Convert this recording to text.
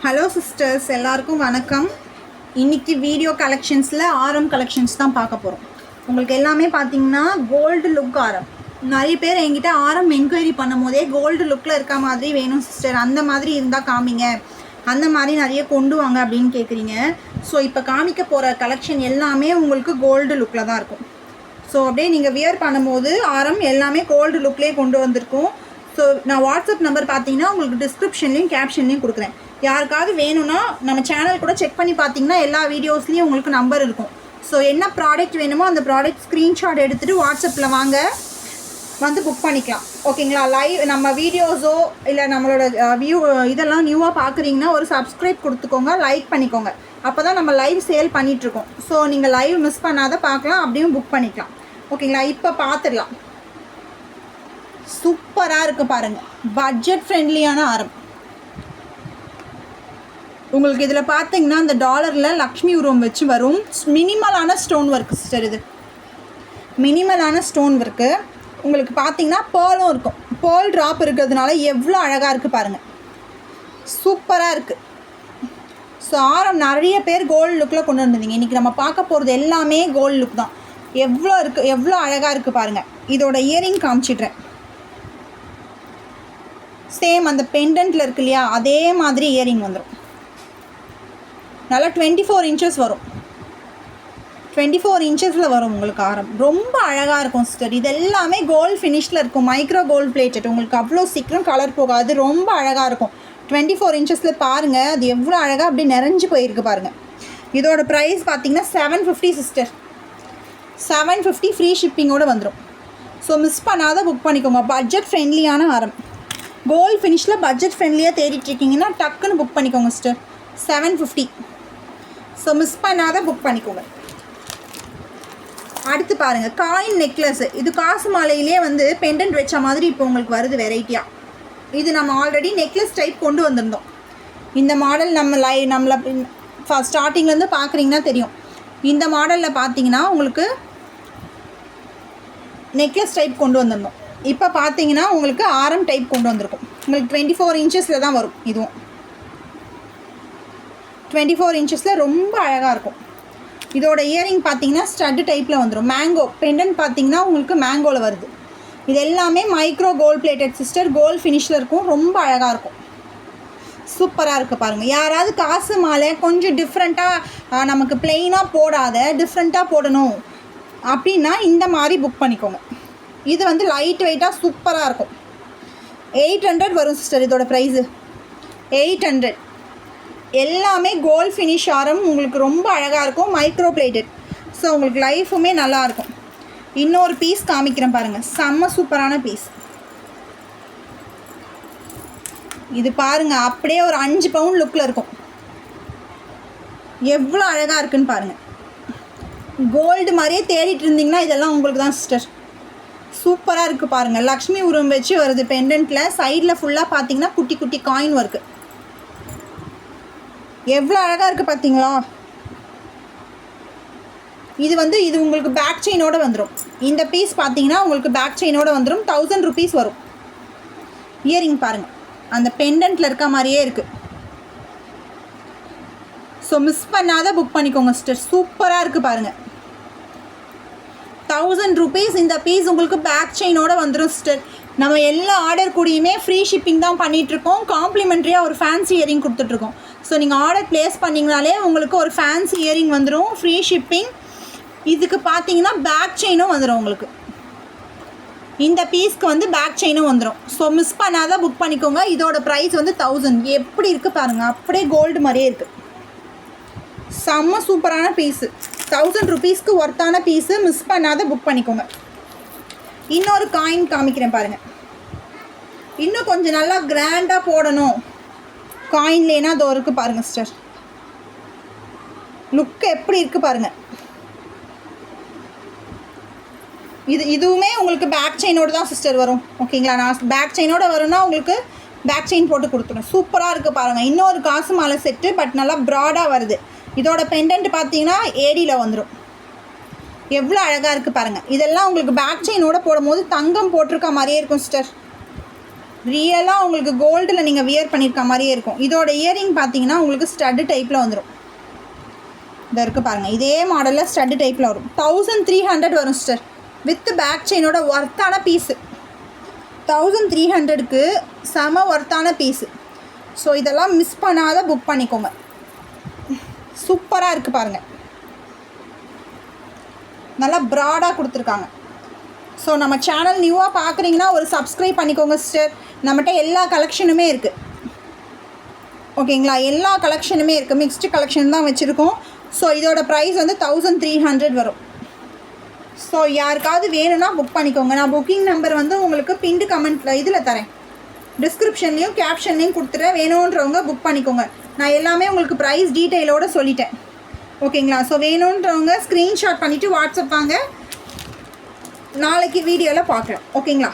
Hello sisters, எல்லாருக்கும் வணக்கம். இன்றைக்கி வீடியோ கலெக்ஷன்ஸில் ஆரம் கலெக்ஷன்ஸ் தான் பார்க்க போகிறோம். உங்களுக்கு எல்லாமே பார்த்தீங்கன்னா கோல்டு லுக் ஆரம். நிறைய பேர் என்கிட்ட ஆரம் என்கொயரி பண்ணும் போதே கோல்டு லுக்கில் இருக்க மாதிரி வேணும் சிஸ்டர், அந்த மாதிரி இருந்தால் காமிங்க, அந்த மாதிரி நிறைய கொண்டு வாங்க அப்படின்னு கேட்குறீங்க. ஸோ இப்போ காமிக்க போகிற கலெக்ஷன் எல்லாமே உங்களுக்கு கோல்டு லுக்கில் தான் இருக்கும். ஸோ அப்படியே நீங்கள் வியர் பண்ணும்போது ஆரம் எல்லாமே கோல்டு லுக்லேயே கொண்டு வந்திருக்கும். ஸோ நான் வாட்ஸ்அப் நம்பர் பார்த்தீங்கன்னா உங்களுக்கு டிஸ்கிரிப்ஷன்லேயும் கேப்ஷன்லேயும் கொடுக்குறேன். யாருக்காவது வேணும்னா நம்ம சேனல் கூட செக் பண்ணி பார்த்தீங்கன்னா எல்லா வீடியோஸ்லேயும் உங்களுக்கு நம்பர் இருக்கும். ஸோ என்ன ப்ராடக்ட் வேணுமோ அந்த ப்ராடக்ட் ஸ்க்ரீன்ஷாட் எடுத்துகிட்டு வாட்ஸ்அப்பில் வந்து புக் பண்ணிக்கலாம். ஓகேங்களா? லைவ் நம்ம வீடியோஸோ இல்லை நம்மளோட இதெல்லாம் நியூவாக பார்க்குறீங்கன்னா ஒரு சப்ஸ்கிரைப் கொடுத்துக்கோங்க, லைக் பண்ணிக்கோங்க. அப்போ தான் நம்ம லைவ் சேல் பண்ணிகிட்ருக்கோம். ஸோ நீங்கள் லைவ் மிஸ் பண்ணாத பார்க்கலாம், அப்படியும் புக் பண்ணிக்கலாம். ஓகேங்களா? இப்போ பார்த்துடலாம். சூப்பராக இருக்குது பாருங்கள், பட்ஜெட் ஃப்ரெண்ட்லியான ஆரம். உங்களுக்கு இதில் பார்த்தீங்கன்னா இந்த டாலரில் லக்ஷ்மி உருவம் வச்சு வரும். மினிமலான ஸ்டோன் ஒர்க் சிஸ்டர், இது மினிமலான ஸ்டோன் ஒர்க்கு. உங்களுக்கு பார்த்தீங்கன்னா பேர்லும் இருக்கும், பேர்ல் ட்ராப் இருக்கிறதுனால எவ்வளோ அழகாக இருக்குது பாருங்கள், சூப்பராக இருக்குது. ஸோ ஆரம் நிறைய பேர் கோல்டு லுக்கில் கொண்டு வந்திருந்தீங்க. இன்றைக்கி நம்ம பார்க்க போகிறது எல்லாமே கோல்டு லுக் தான். எவ்வளோ அழகாக இருக்குது பாருங்கள். இதோட இயரிங் காமிச்சிட்றேன். சேம் அந்த பெண்டன்ட்டில் இருக்கு இல்லையா, அதே மாதிரி இயரிங் வந்துடும். நல்லா 24 இன்ச்சஸ் வரும், 24 இன்ச்சஸில் வரும் உங்களுக்கு ஆரம். ரொம்ப அழகாக இருக்கும் சிஸ்டர். இது எல்லாமே கோல்டு ஃபினிஷில் இருக்கும், மைக்ரோ கோல்டு பிளேட்டட். உங்களுக்கு அவ்வளோ சீக்கிரம் கலர் போகாது, ரொம்ப அழகாக இருக்கும். 24 இன்ச்சஸில் பாருங்கள், அது எவ்வளோ அழகாக அப்படியே நிறைஞ்சு போயிருக்கு பாருங்கள். இதோட ப்ரைஸ் பார்த்தீங்கன்னா 750 சிஸ்டர், 750 ஃப்ரீ ஷிப்பிங்கோடு வந்துடும். ஸோ மிஸ் பண்ணாத புக் பண்ணிக்கோங்க. பட்ஜெட் ஃப்ரெண்ட்லியான ஆரம், கோல்டு ஃபினிஷில் பட்ஜெட் ஃப்ரெண்ட்லியாக தேடிட்டுருக்கீங்கன்னா டக்குன்னு புக் பண்ணிக்கோங்க சிஸ்டர். 750. ஸோ மிஸ் பண்ணாத புக் பண்ணிக்கோங்க. அடுத்து பாருங்கள், காயின் நெக்லஸ். இது காசு மாலையிலே பெண்டன்ட் வச்ச மாதிரி இப்போ உங்களுக்கு வருது வெரைட்டியாக. இது நம்ம ஆல்ரெடி நெக்லஸ் டைப் கொண்டு வந்திருந்தோம். இந்த மாடல் நம்மளை ஸ்டார்டிங்லேருந்து பார்க்குறீங்கன்னா தெரியும். இந்த மாடலில் பார்த்தீங்கன்னா உங்களுக்கு நெக்லஸ் டைப் கொண்டு வந்திருந்தோம். இப்போ பார்த்தீங்கன்னா உங்களுக்கு ஆரம் டைப் கொண்டு வந்திருக்கும். உங்களுக்கு 24 இன்ச்சஸில் தான் வரும். இதுவும் 24 இன்ச்சஸில் ரொம்ப அழகாக இருக்கும். இதோட இயரிங் பார்த்தீங்கன்னா ஸ்டட்டு டைப்பில் வந்துடும். மேங்கோ பெண்டன்ட் பார்த்தீங்கன்னா உங்களுக்கு மேங்கோவில் வருது. இது எல்லாமே micro gold plated sister, gold ஃபினிஷில் இருக்கும். ரொம்ப அழகாக இருக்கும், சூப்பராக இருக்குது பாருங்கள். யாராவது காசு மாலை கொஞ்சம் டிஃப்ரெண்ட்டாக, நமக்கு பிளெயினாக போடாத டிஃப்ரெண்ட்டாக போடணும் அப்படின்னா இந்த மாதிரி புக் பண்ணிக்கோங்க. இது லைட் வெயிட்டாக சூப்பராக இருக்கும். 800 வரும் சிஸ்டர். இதோட ப்ரைஸு 800. எல்லாமே கோல்ட் ஃபினிஷ் ஆரம். உங்களுக்கு ரொம்ப அழகாக இருக்கும், மைக்ரோ பிளேட்டட். ஸோ உங்களுக்கு லைஃபுமே நல்லாயிருக்கும். இன்னொரு பீஸ் காமிக்கிறேன் பாருங்கள், செம்ம சூப்பரான பீஸ். இது பாருங்கள், அப்படியே ஒரு 5 பவுண்ட் லுக்கில் இருக்கும். எவ்வளோ அழகாக இருக்குன்னு பாருங்கள். கோல்டு மாதிரியே தேடிட்டு இருந்தீங்கன்னா இதெல்லாம் உங்களுக்கு தான் சிஸ்டர். சூப்பராக இருக்குது பாருங்கள். லக்ஷ்மி உருவம் வச்சு வருது பெண்டன்ட்டில். சைடில் ஃபுல்லாக பார்த்தீங்கன்னா குட்டி குட்டி காயின் ஒர்க்கு. எவ்வளோ அழகாக இருக்குது பார்த்தீங்களா? இது உங்களுக்கு பேக் செயினோடு வந்துடும். இந்த பீஸ் பார்த்தீங்கன்னா உங்களுக்கு பேக் செயினோடு வந்துடும். 1000 rupees வரும். இயரிங் பாருங்கள், அந்த பெண்டன்ட்டில் இருக்க மாதிரியே இருக்குது. ஸோ மிஸ் பண்ணாத புக் பண்ணிக்கோங்க சிஸ்டர். சூப்பராக இருக்குது பாருங்கள். 1000 rupees இந்த பீஸ் உங்களுக்கு பேக் செயினோடு வந்துடும் சிஸ்டர். நம்ம எல்லா ஆர்டர் கூடயுமே ஃப்ரீ ஷிப்பிங் தான் பண்ணிகிட்ருக்கோம். காம்ப்ளிமெண்ட்ரியாக ஒரு ஃபேன்சி இயரிங் கொடுத்துட்ருக்கோம். ஸோ நீங்கள் ஆர்டர் ப்ளேஸ் பண்ணிங்கனாலே உங்களுக்கு ஒரு ஃபேன்சி இயரிங் வந்துடும், ஃப்ரீ ஷிப்பிங். இதுக்கு பார்த்தீங்கன்னா பேக் செயினும் வந்துடும் உங்களுக்கு. இந்த பீஸ்க்கு பேக் செயினும் வந்துடும். ஸோ மிஸ் பண்ணாத புக் பண்ணிக்கோங்க. இதோட ப்ரைஸ் 1000. எப்படி இருக்குது பாருங்கள், அப்படியே கோல்டு மாதிரியே இருக்குது. செம்ம சூப்பரான பீஸு, 1000 rupeesக்கு ஒர்த்தான பீஸு. மிஸ் பண்ணாத புக் பண்ணிக்கோங்க. இன்னொரு காயின் காமிக்கிறேன் பாருங்கள். இன்னும் கொஞ்சம் நல்லா கிராண்டாக போடணும் காயின்லேனா அதோ இருக்குது பாருங்கள் சிஸ்டர். லுக்கு எப்படி இருக்குது பாருங்கள். இதுவுமே உங்களுக்கு பேக் செயினோடு தான் சிஸ்டர் வரும். ஓகேங்களா? நான் பேக் செயினோடு வரும்னா உங்களுக்கு பேக் செயின் போட்டு கொடுத்துருவேன். சூப்பராக இருக்குது பாருங்கள். இன்னொரு காசு மாலை செட்டு, பட் நல்லா ப்ராடாக வருது. இதோட பெண்டன்ட் பார்த்தீங்கன்னா ஏடியில் வந்துடும். எவ்வளோ அழகாக இருக்குது பாருங்கள். இதெல்லாம் உங்களுக்கு பேக் செயினோடு போடும்போது தங்கம் போட்டிருக்க மாதிரியே இருக்கும் சிஸ்டர். ரியலாக உங்களுக்கு கோல்டில் நீங்கள் வியர் பண்ணியிருக்க மாதிரியே இருக்கும். இதோட இயரிங் பார்த்தீங்கன்னா உங்களுக்கு ஸ்டட்டு டைப்பில் வந்துடும். இதை இருக்குது பாருங்கள், இதே மாடலில் ஸ்டட்டு டைப்பில் வரும். 1300 வரும் சிஸ்டர். வித் பேக் செயினோட ஒர்த்தான பீஸு. 1300க்கு செம ஒர்த்தான பீஸு. ஸோ இதெல்லாம் மிஸ் பண்ணாத புக் பண்ணிக்கோங்க. சூப்பராக இருக்குது பாருங்கள், நல்லா ப்ராடாக கொடுத்துருக்காங்க. ஸோ நம்ம சேனல் நியூவாக பார்க்குறீங்கன்னா ஒரு சப்ஸ்கிரைப் பண்ணிக்கோங்க சிஸ்டர். நம்மகிட்ட எல்லா கலெக்ஷனுமே இருக்குது. ஓகேங்களா, எல்லா கலெக்ஷனுமே இருக்குது. மிக்ஸ்டு கலெக்ஷன் தான் வச்சுருக்கோம். ஸோ இதோட ப்ரைஸ் வந்து 1300 வரும். ஸோ யாருக்காவது வேணும்னா புக் பண்ணிக்கோங்க. நான் புக்கிங் நம்பர் வந்து உங்களுக்கு பின்டு கமெண்ட்டில் இதில் தரேன், டிஸ்கிரிப்ஷன்லேயும் கேப்ஷன்லேயும் கொடுத்துட்றேன். வேணுன்றவங்க புக் பண்ணிக்கோங்க. நான் எல்லாமே உங்களுக்கு ப்ரைஸ் டீட்டெயிலோடு சொல்லிட்டேன். ஓகேங்களா, ஸோ வேணுன்றவங்க ஸ்க்ரீன்ஷாட் பண்ணிவிட்டு வாட்ஸ்அப் வாங்க. நாளைக்கு வீடியோவில் பார்க்குறேன். ஓகேங்களா.